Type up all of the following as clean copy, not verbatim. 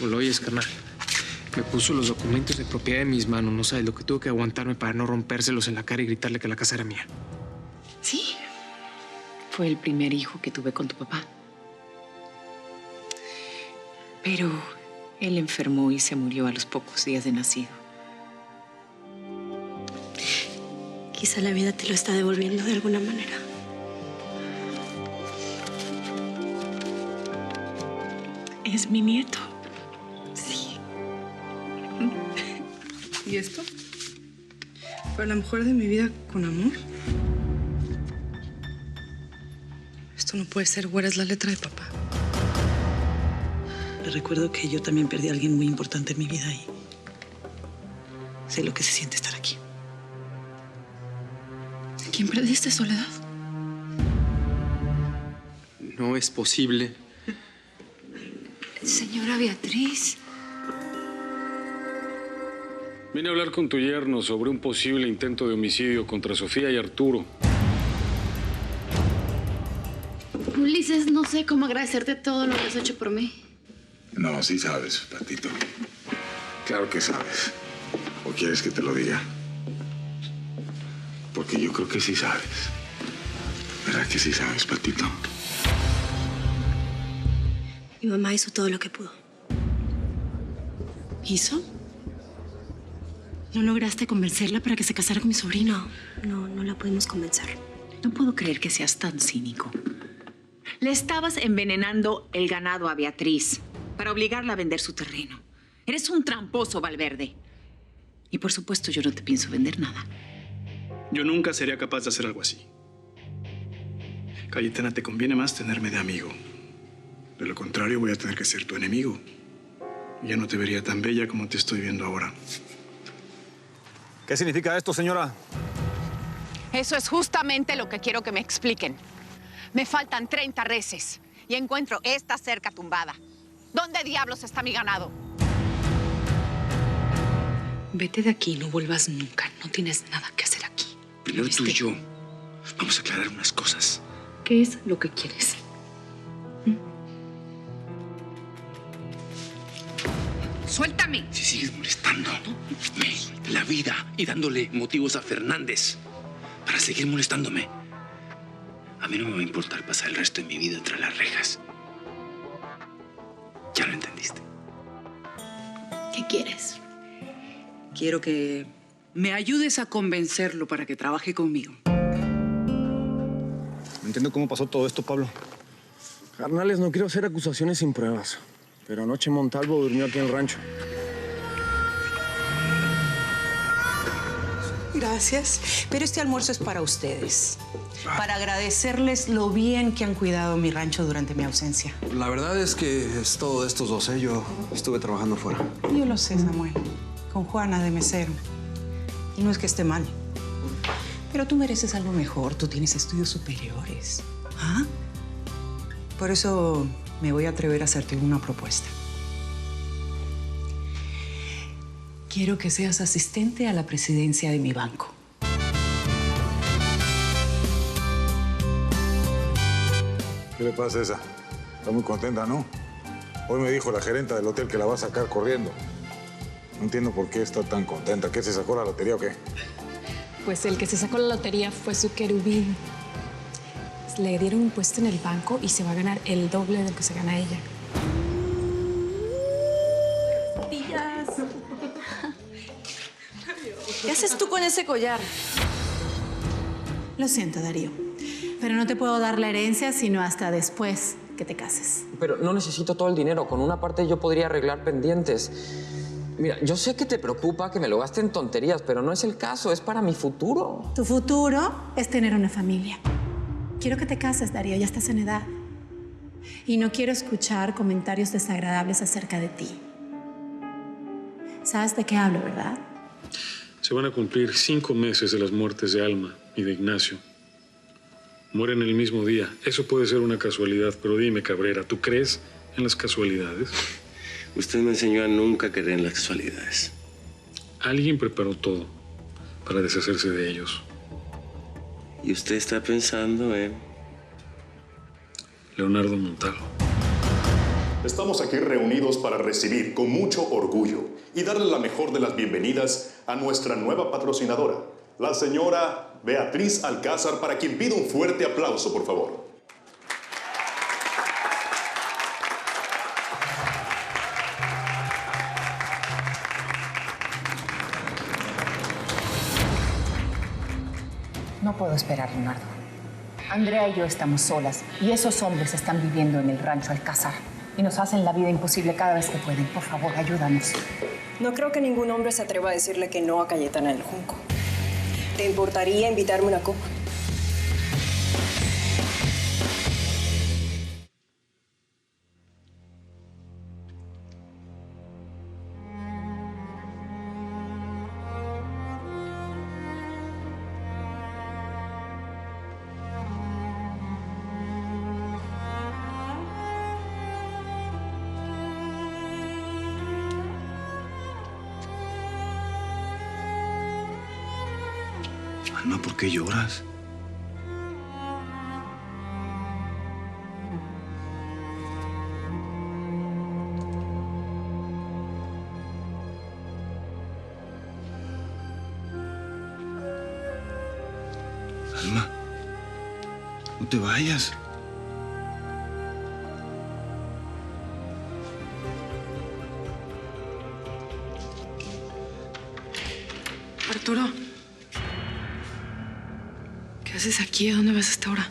¿Cómo lo oyes, carnal? Me puso los documentos de propiedad en mis manos. No sabes lo que tuve que aguantarme para no rompérselos en la cara y gritarle que la casa era mía. Sí. Fue el primer hijo que tuve con tu papá. Pero él enfermó y se murió a los pocos días de nacido. Quizá la vida te lo está devolviendo de alguna manera. Es mi nieto. Sí. ¿Y esto? Fue la mujer de mi vida con amor. Esto no puede ser, güera, es la letra de papá. Le recuerdo que yo también perdí a alguien muy importante en mi vida y sé lo que se siente estar aquí. ¿Quién perdiste, Soledad? No es posible. Señora Beatriz. Vine a hablar con tu yerno sobre un posible intento de homicidio contra Sofía y Arturo. Ulises, no sé cómo agradecerte todo lo que has hecho por mí. No, sí sabes, Patito. Claro que sabes. ¿O quieres que te lo diga? Porque yo creo que sí sabes. ¿Verdad que sí sabes, Patito? Mi mamá hizo todo lo que pudo. ¿Hizo? ¿No lograste convencerla para que se casara con mi sobrino? No la pudimos convencer. No puedo creer que seas tan cínico. Le estabas envenenando el ganado a Beatriz para obligarla a vender su terreno. Eres un tramposo, Valverde. Y por supuesto, yo no te pienso vender nada. Yo nunca sería capaz de hacer algo así. Cayetana, te conviene más tenerme de amigo. De lo contrario, voy a tener que ser tu enemigo. Y ya no te vería tan bella como te estoy viendo ahora. ¿Qué significa esto, señora? Eso es justamente lo que quiero que me expliquen. Me faltan 30 reses y encuentro esta cerca tumbada. ¿Dónde diablos está mi ganado? Vete de aquí, no vuelvas nunca. No tienes nada que hacer aquí. Primero tú y yo. Vamos a aclarar unas cosas. ¿Qué es lo que quieres? ¡Suéltame! Si sigues molestándome la vida y dándole motivos a Fernández para seguir molestándome, a mí no me va a importar pasar el resto de mi vida tras las rejas. ¿Ya lo entendiste? ¿Qué quieres? Quiero que me ayudes a convencerlo para que trabaje conmigo. No entiendo cómo pasó todo esto, Pablo. Carnales, no quiero hacer acusaciones sin pruebas. Pero anoche Montalvo durmió aquí en el rancho. Gracias, pero este almuerzo es para ustedes. Para agradecerles lo bien que han cuidado mi rancho durante mi ausencia. La verdad es que es todo de estos dos, ¿eh? Yo estuve trabajando fuera. Yo lo sé, Samuel. Con Juana de mesero. Y no es que esté mal. Pero tú mereces algo mejor. Tú tienes estudios superiores. ¿Ah? Por eso me voy a atrever a hacerte una propuesta. Quiero que seas asistente a la presidencia de mi banco. ¿Qué le pasa a esa? Está muy contenta, ¿no? Hoy me dijo la gerenta del hotel que la va a sacar corriendo. No entiendo por qué está tan contenta. ¿Qué, se sacó la lotería o qué? Pues el que se sacó la lotería fue su querubín. Le dieron un puesto en el banco y se va a ganar el doble del que se gana ella. ¿Qué haces tú con ese collar? Lo siento, Darío, pero no te puedo dar la herencia sino hasta después que te cases. Pero no necesito todo el dinero. Con una parte yo podría arreglar pendientes. Mira, yo sé que te preocupa que me lo gaste en tonterías, pero no es el caso. Es para mi futuro. Tu futuro es tener una familia. Quiero que te cases, Darío. Ya estás en edad. Y no quiero escuchar comentarios desagradables acerca de ti. ¿Sabes de qué hablo, verdad? Se van a cumplir 5 meses de las muertes de Alma y de Ignacio. Mueren el mismo día. Eso puede ser una casualidad, pero dime, Cabrera, ¿tú crees en las casualidades? Usted me enseñó a nunca creer en las casualidades. Alguien preparó todo para deshacerse de ellos. ¿Y usted está pensando en...? Leonardo Montalvo. Estamos aquí reunidos para recibir con mucho orgullo y darle la mejor de las bienvenidas a nuestra nueva patrocinadora, la señora Beatriz Alcázar, para quien pido un fuerte aplauso, por favor. No puedo esperar, Leonardo. Andrea y yo estamos solas y esos hombres están viviendo en el rancho Alcázar y nos hacen la vida imposible cada vez que pueden. Por favor, ayúdanos. No creo que ningún hombre se atreva a decirle que no a Cayetana del Junco. ¿Te importaría invitarme una copa? Alma, ¿por qué lloras? Alma, no te vayas. Arturo. ¿Qué haces aquí? ¿A dónde vas hasta ahora?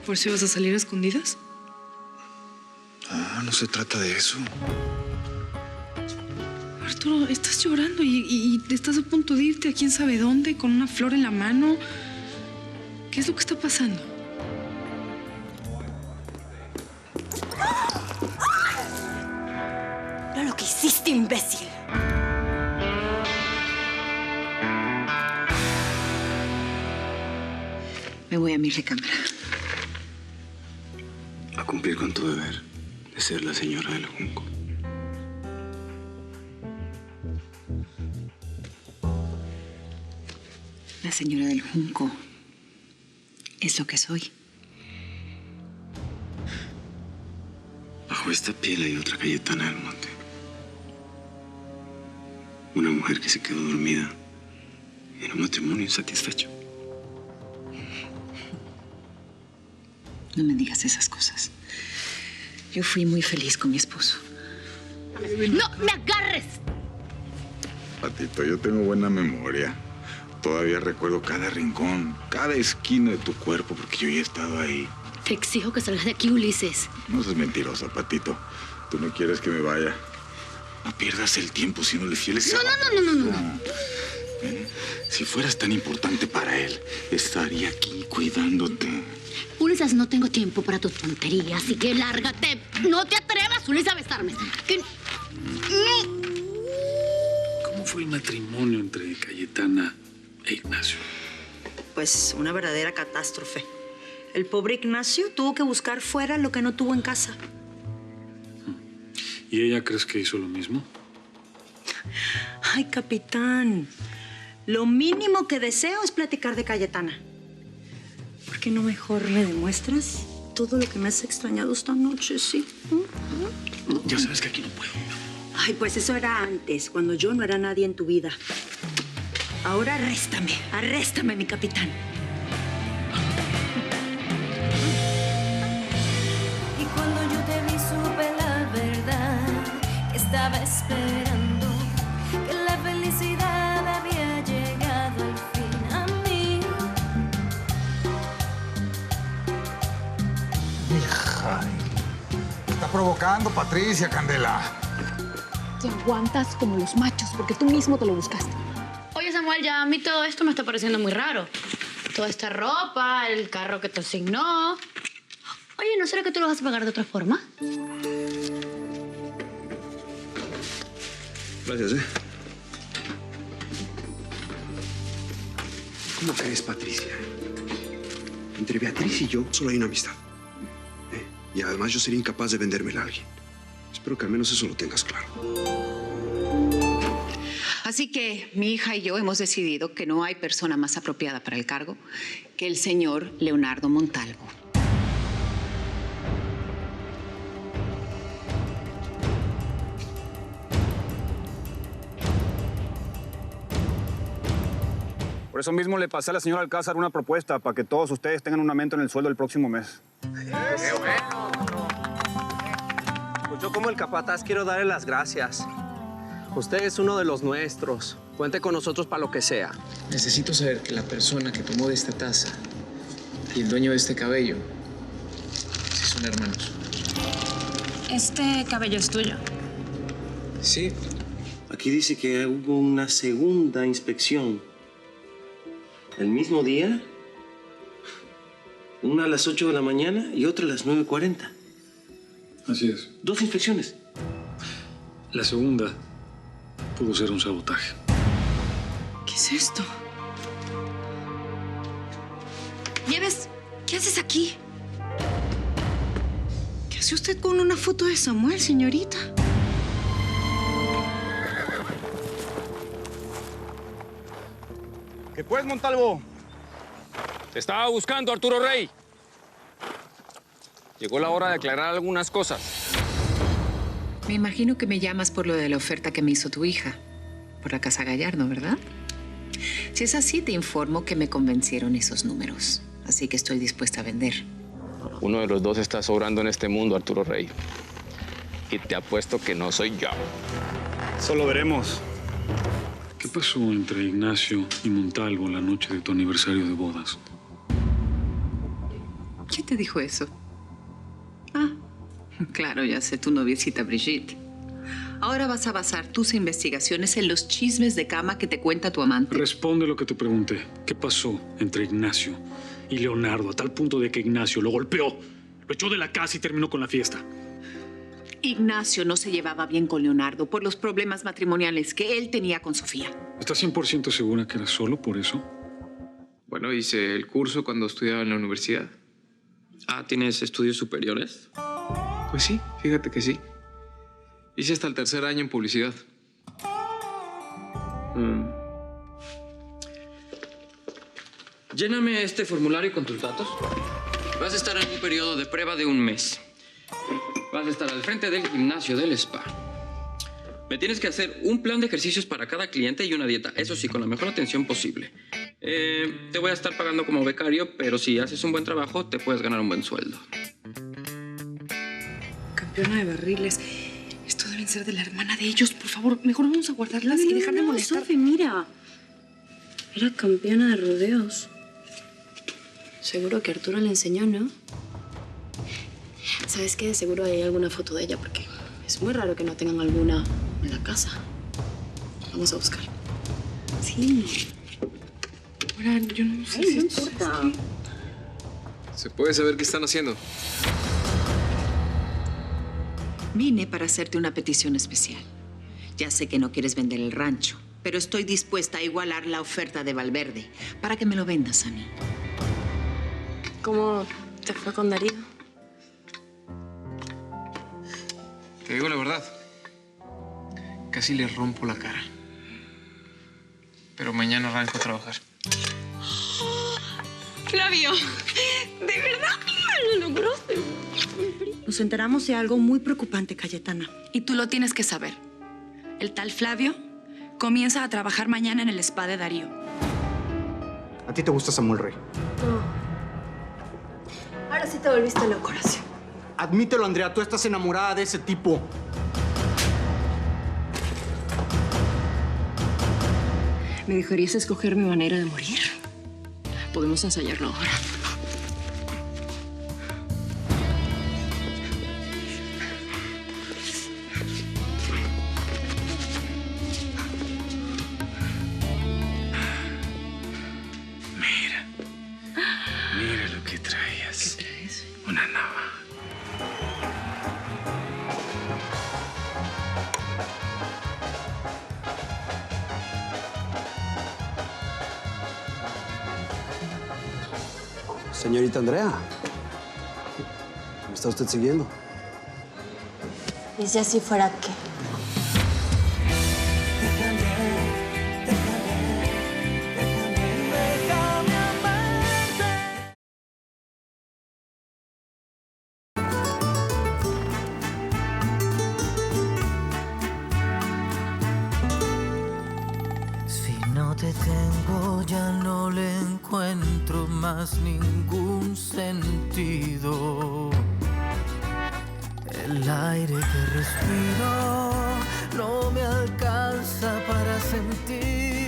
¿Por si vas a salir a escondidas? No se trata de eso. Arturo, estás llorando y estás a punto de irte a quién sabe dónde con una flor en la mano. ¿Qué es lo que está pasando? Mira lo que hiciste, imbécil. Me voy a mi recámara. A cumplir con tu deber de ser la señora del Junco. La señora del Junco es lo que soy. Bajo esta piel hay otra Cayetana del Monte. Una mujer que se quedó dormida en un matrimonio insatisfecho. No me digas esas cosas. Yo fui muy feliz con mi esposo. ¡No me agarres! Patito, yo tengo buena memoria. Todavía recuerdo cada rincón, cada esquina de tu cuerpo, porque yo ya he estado ahí. Te exijo que salgas de aquí, Ulises. No seas mentirosa, Patito. Tú no quieres que me vaya. No pierdas el tiempo siéndole fieles. No. ¿Eh? Si fueras tan importante para él, estaría aquí cuidándote. Ulises, no tengo tiempo para tus tonterías, así que lárgate. No te atrevas, Ulises, a besarme. ¿Cómo fue el matrimonio entre Cayetana e Ignacio? Pues una verdadera catástrofe. El pobre Ignacio tuvo que buscar fuera lo que no tuvo en casa. ¿Y ella crees que hizo lo mismo? Ay, capitán. Lo mínimo que deseo es platicar de Cayetana. ¿Por qué no mejor me demuestras todo lo que me has extrañado esta noche, sí? Ya sabes que aquí no puedo. Ay, pues eso era antes, cuando yo no era nadie en tu vida. Ahora arréstame, mi capitán. Y cuando yo te vi supe la verdad que estaba esperando, que la felicidad había llegado al fin a mí. Hija, está provocando Patricia, Candela. Te aguantas como los machos porque tú mismo te lo buscaste. Oye, Samuel, ya a mí todo esto me está pareciendo muy raro. Toda esta ropa, el carro que te asignó. Oye, ¿no será que tú lo vas a pagar de otra forma? Gracias, ¿eh? ¿Cómo crees, Patricia? Entre Beatriz y yo solo hay una amistad. Y además yo sería incapaz de vendérmela a alguien. Espero que al menos eso lo tengas claro. Así que mi hija y yo hemos decidido que no hay persona más apropiada para el cargo que el señor Leonardo Montalvo. Por eso mismo le pasé a la señora Alcázar una propuesta para que todos ustedes tengan un aumento en el sueldo el próximo mes. ¡Qué bueno! Pues yo como el capataz quiero darle las gracias. Usted es uno de los nuestros. Cuente con nosotros para lo que sea. Necesito saber que la persona que tomó de esta taza y el dueño de este cabello sí son hermanos. Este cabello es tuyo. Sí. Aquí dice que hubo una segunda inspección. ¿El mismo día? Una a las 8 de la mañana y otra a las 9:40. Así es. 2 inspecciones. La segunda pudo ser un sabotaje. ¿Qué es esto? Nieves, ¿qué haces aquí? ¿Qué hace usted con una foto de Samuel, señorita? ¿Qué pues, Montalvo? Te estaba buscando, Arturo Rey. Llegó la hora de aclarar algunas cosas. Me imagino que me llamas por lo de la oferta que me hizo tu hija. Por la Casa Gallardo, ¿verdad? Si es así, te informo que me convencieron esos números. Así que estoy dispuesta a vender. Uno de los dos está sobrando en este mundo, Arturo Rey. Y te apuesto que no soy yo. Solo veremos. ¿Qué pasó entre Ignacio y Montalvo la noche de tu aniversario de bodas? ¿Quién te dijo eso? Ah, claro, ya sé, tu noviecita Brigitte. Ahora vas a basar tus investigaciones en los chismes de cama que te cuenta tu amante. Responde lo que te pregunté. ¿Qué pasó entre Ignacio y Leonardo a tal punto de que Ignacio lo golpeó, lo echó de la casa y terminó con la fiesta? Ignacio no se llevaba bien con Leonardo por los problemas matrimoniales que él tenía con Sofía. ¿Estás 100% segura que era solo por eso? Bueno, hice el curso cuando estudiaba en la universidad. Ah, ¿tienes estudios superiores? Pues sí, fíjate que sí. Hice hasta el 3er año en publicidad. Lléname este formulario con tus datos. Vas a estar en un periodo de prueba de 1 mes. Vas a estar al frente del gimnasio del spa. Me tienes que hacer un plan de ejercicios para cada cliente y una dieta. Eso sí, con la mejor atención posible. Te voy a estar pagando como becario, pero si haces un buen trabajo, te puedes ganar un buen sueldo. Campeona de barriles. Esto deben ser de la hermana de ellos. Por favor, mejor vamos a guardarlas y dejar de molestar. Sofi, mira. Era campeona de rodeos. Seguro que Arturo le enseñó, ¿no? ¿Sabes qué? Seguro hay alguna foto de ella, porque es muy raro que no tengan alguna en la casa. Vamos a buscar. Sí. Ahora, yo no sé si esto es así. ¿Se puede saber qué están haciendo? Vine para hacerte una petición especial. Ya sé que no quieres vender el rancho, pero estoy dispuesta a igualar la oferta de Valverde para que me lo vendas a mí. ¿Cómo te fue con Darío? Te digo la verdad. Casi le rompo la cara. Pero mañana arranco a trabajar. Flavio, ¿de verdad lo lograste? Nos enteramos de algo muy preocupante, Cayetana. Y tú lo tienes que saber. El tal Flavio comienza a trabajar mañana en el spa de Darío. ¿A ti te gusta Samuel Rey? No. Ahora sí te volviste loco, Horacio. Admítelo, Andrea, tú estás enamorada de ese tipo. ¿Me dejarías escoger mi manera de morir? Podemos ensayarlo ahora. Mira lo que traías. ¿Qué traes? Una navaja. Señorita Andrea, ¿me está usted siguiendo? ¿Y si así fuera qué? Si no te tengo, ya no le encuentro más ningún sentido. El aire que respiro no me alcanza para sentir